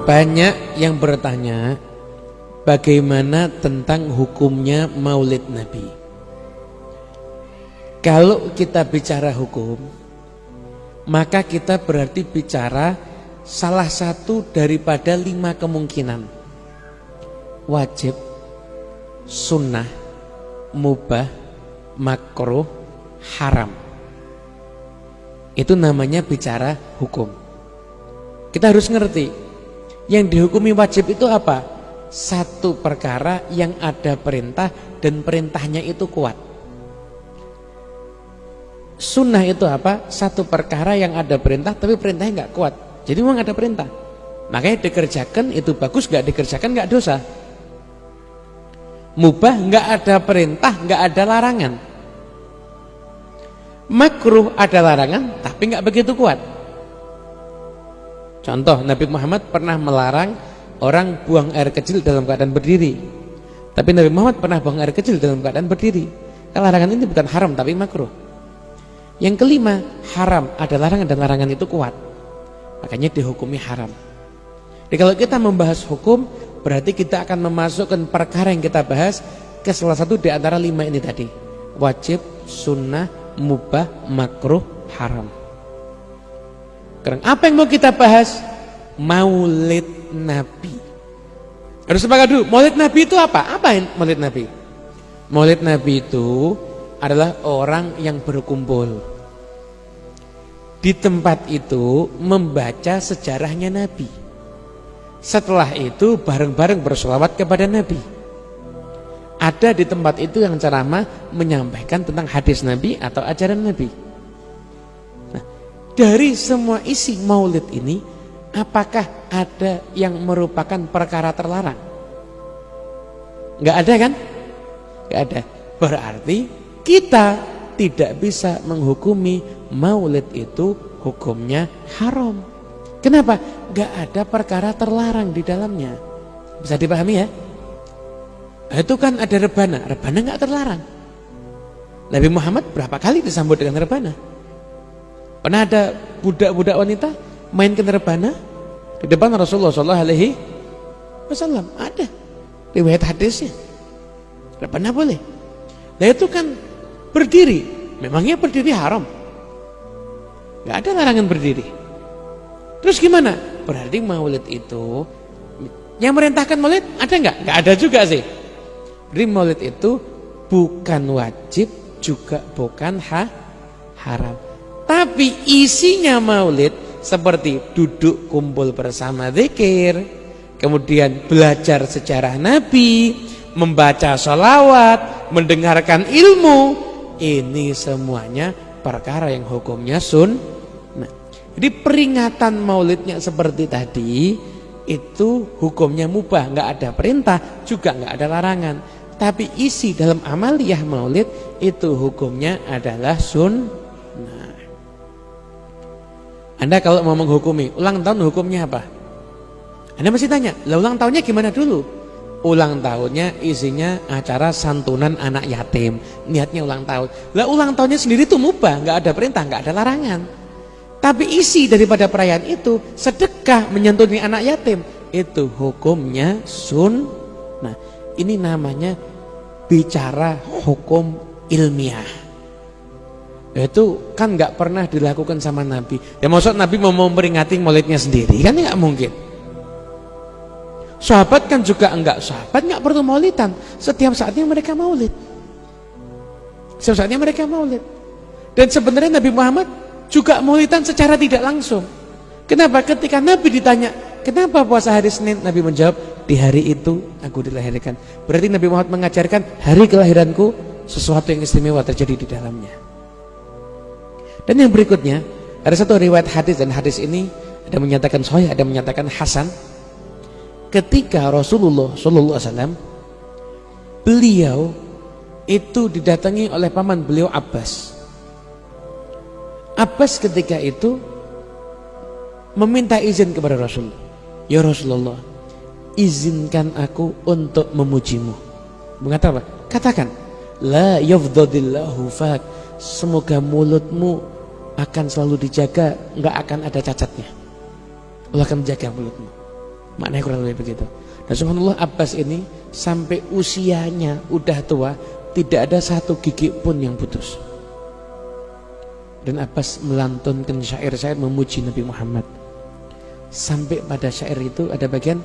Banyak yang bertanya bagaimana tentang hukumnya Maulid Nabi. Kalau kita bicara hukum, maka kita berarti bicara salah satu daripada 5 kemungkinan: wajib, sunnah, mubah, makruh, haram. Itu namanya bicara hukum. Kita harus ngerti, yang dihukumi wajib itu apa? Satu perkara yang ada perintah dan perintahnya itu kuat. Sunnah itu apa? Satu perkara yang ada perintah tapi perintahnya nggak kuat. Jadi memang ada perintah, makanya dikerjakan itu bagus, nggak dikerjakan nggak dosa. Mubah nggak ada perintah, nggak ada larangan. Makruh ada larangan tapi nggak begitu kuat. Contoh, Nabi Muhammad pernah melarang orang buang air kecil dalam keadaan berdiri. Tapi Nabi Muhammad pernah buang air kecil dalam keadaan berdiri. Larangan ini bukan haram tapi makruh. Yang kelima, haram ada larangan dan larangan itu kuat, makanya dihukumi haram. Jadi kalau kita membahas hukum, berarti kita akan memasukkan perkara yang kita bahas ke salah satu di antara 5 ini tadi: wajib, sunnah, mubah, makruh, haram. Sekarang apa yang mau kita bahas? Maulid Nabi. Harus sepakat dulu, Maulid Nabi itu apa? Apa yang Maulid Nabi? Maulid Nabi itu adalah orang yang berkumpul di tempat itu membaca sejarahnya Nabi. Setelah itu bareng-bareng bersolawat kepada Nabi. Ada di tempat itu yang ceramah menyampaikan tentang hadis Nabi atau ajaran Nabi. Nah, dari semua isi maulid ini, apakah ada yang merupakan perkara terlarang? Enggak ada kan? Enggak ada. Berarti kita tidak bisa menghukumi maulid itu hukumnya haram. Kenapa? Enggak ada perkara terlarang di dalamnya. Bisa dipahami ya? Itu kan ada rebana. Rebana enggak terlarang. Nabi Muhammad berapa kali disambut dengan rebana? Pernah ada budak-budak wanita mainkan rebana di depan Rasulullah SAW? Ada riwayat hadisnya. Rebana boleh. Nah itu kan berdiri, memangnya berdiri haram? Gak ada larangan berdiri. Terus gimana? Berarti maulid itu, yang merintahkan maulid ada nggak? Nggak ada juga sih. Jadi maulid itu bukan wajib juga bukan haram. Tapi isinya maulid seperti duduk kumpul bersama zikir, kemudian belajar sejarah Nabi, membaca sholawat, mendengarkan ilmu, ini semuanya perkara yang hukumnya sunnah. Jadi peringatan maulidnya seperti tadi itu hukumnya mubah, nggak ada perintah juga nggak ada larangan. Tapi isi dalam amaliyah maulid itu hukumnya adalah sunnah. Anda kalau mau menghukumi ulang tahun hukumnya apa? Anda mesti tanya, lah ulang tahunnya gimana dulu? Ulang tahunnya isinya acara santunan anak yatim, niatnya ulang tahun. Lah ulang tahunnya sendiri itu mubah, nggak ada perintah, nggak ada larangan. Tapi isi daripada perayaan itu sedekah menyantuni anak yatim, itu hukumnya sunnah. Ini namanya bicara hukum ilmiah. Itu kan nggak pernah dilakukan sama Nabi. Ya maksud Nabi mau memperingati maulidnya sendiri kan nggak mungkin. Sahabat kan juga enggak, sahabat enggak perlu maulidan. Setiap saatnya mereka maulid. Setiap saatnya mereka maulid. Dan sebenarnya Nabi Muhammad juga maulidan secara tidak langsung. Kenapa? Ketika Nabi ditanya, kenapa puasa hari Senin? Nabi menjawab, di hari itu aku dilahirkan. Berarti Nabi Muhammad mengajarkan hari kelahiranku sesuatu yang istimewa terjadi di dalamnya. Dan yang berikutnya, ada satu riwayat hadis, dan hadis ini ada menyatakan sahih, ada menyatakan hasan. Ketika Rasulullah SAW, beliau itu didatangi oleh paman beliau Abbas. Abbas ketika itu meminta izin kepada Rasul. Ya Rasulullah, izinkan aku untuk memujimu. Mengatakan apa? Katakan, la yafdadillahu fak, semoga mulutmu akan selalu dijaga, nggak akan ada cacatnya. Allah akan menjaga mulutmu. Maknanya kurang lebih begitu. Dan subhanallah Abbas ini sampai usianya udah tua, tidak ada satu gigi pun yang putus. Dan Abbas melantunkan syair-syair memuji Nabi Muhammad. Sampai pada syair itu ada bagian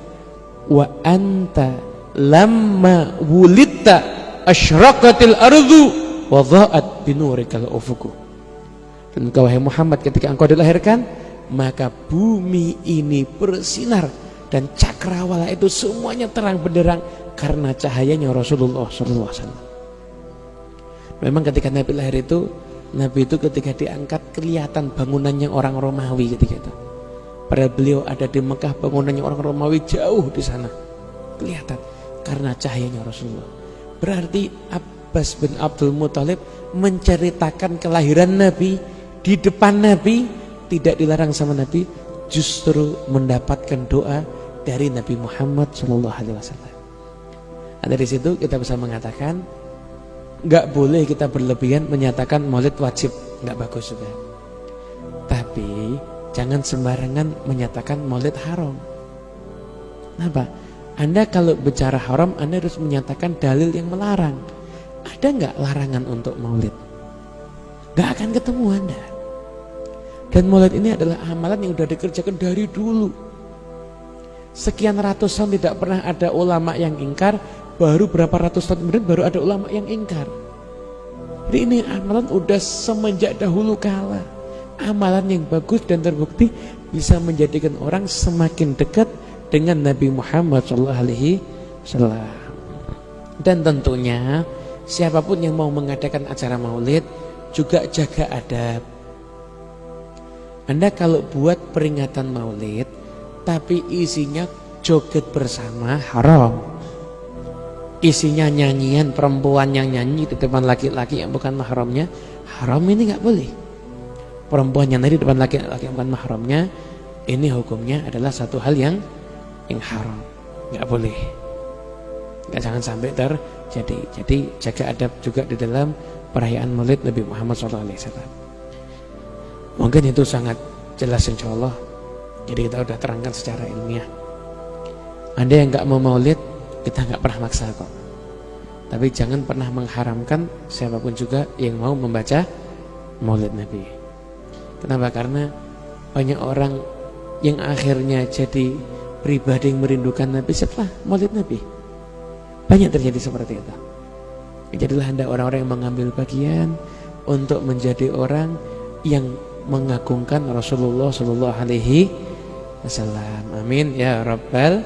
wa anta lamma wulidta asyraqatil ardu wa dha'at binurikal ufuku. Dan engkau wahai Muhammad ketika engkau dilahirkan, maka bumi ini bersinar dan cakrawala itu semuanya terang benderang karena cahayanya Rasulullah SAW. Memang ketika Nabi lahir itu, Nabi itu ketika diangkat kelihatan bangunannya orang Romawi ketika itu. Padahal beliau ada di Mekah, bangunannya orang Romawi jauh di sana. Kelihatan karena cahayanya Rasulullah. Berarti Abbas bin Abdul Muthalib menceritakan kelahiran Nabi di depan Nabi, tidak dilarang sama Nabi, justru mendapatkan doa dari Nabi Muhammad SAW. Nah, dari situ kita bisa mengatakan nggak boleh kita berlebihan menyatakan maulid wajib, nggak bagus juga. Tapi jangan sembarangan menyatakan maulid haram. Kenapa? Anda kalau bicara haram, Anda harus menyatakan dalil yang melarang. Ada nggak larangan untuk maulid? Nggak akan ketemu Anda. Dan maulid ini adalah amalan yang sudah dikerjakan dari dulu. Sekian ratus tahun tidak pernah ada ulama yang ingkar, baru berapa ratus tahun kemudian baru ada ulama yang ingkar. Jadi ini amalan udah semenjak dahulu kala. Amalan yang bagus dan terbukti bisa menjadikan orang semakin dekat dengan Nabi Muhammad SAW. Dan tentunya siapapun yang mau mengadakan acara maulid juga jaga adab. Anda kalau buat peringatan maulid tapi isinya joget bersama, haram. Isinya nyanyian, perempuan yang nyanyi di depan laki-laki yang bukan mahramnya, haram, ini nggak boleh. Perempuan yang nyanyi di depan laki-laki yang bukan mahramnya, ini hukumnya adalah satu hal yang haram, nggak boleh. Nggak, jangan sampai terjadi. Jadi jaga adab juga di dalam perayaan maulid Nabi Muhammad SAW. Mungkin itu sangat jelas insya Allah. Jadi kita udah terangkan secara ilmiah. Anda yang nggak mau maulid, kita nggak pernah maksa kok. Tapi jangan pernah mengharamkan siapapun juga yang mau membaca maulid Nabi. Kenapa? Karena banyak orang yang akhirnya jadi pribadi yang merindukan Nabi setelah maulid Nabi. Banyak terjadi seperti itu. Jadilah Anda orang-orang yang mengambil bagian untuk menjadi orang yang mengagungkan Rasulullah SAW. Amin ya Rabbal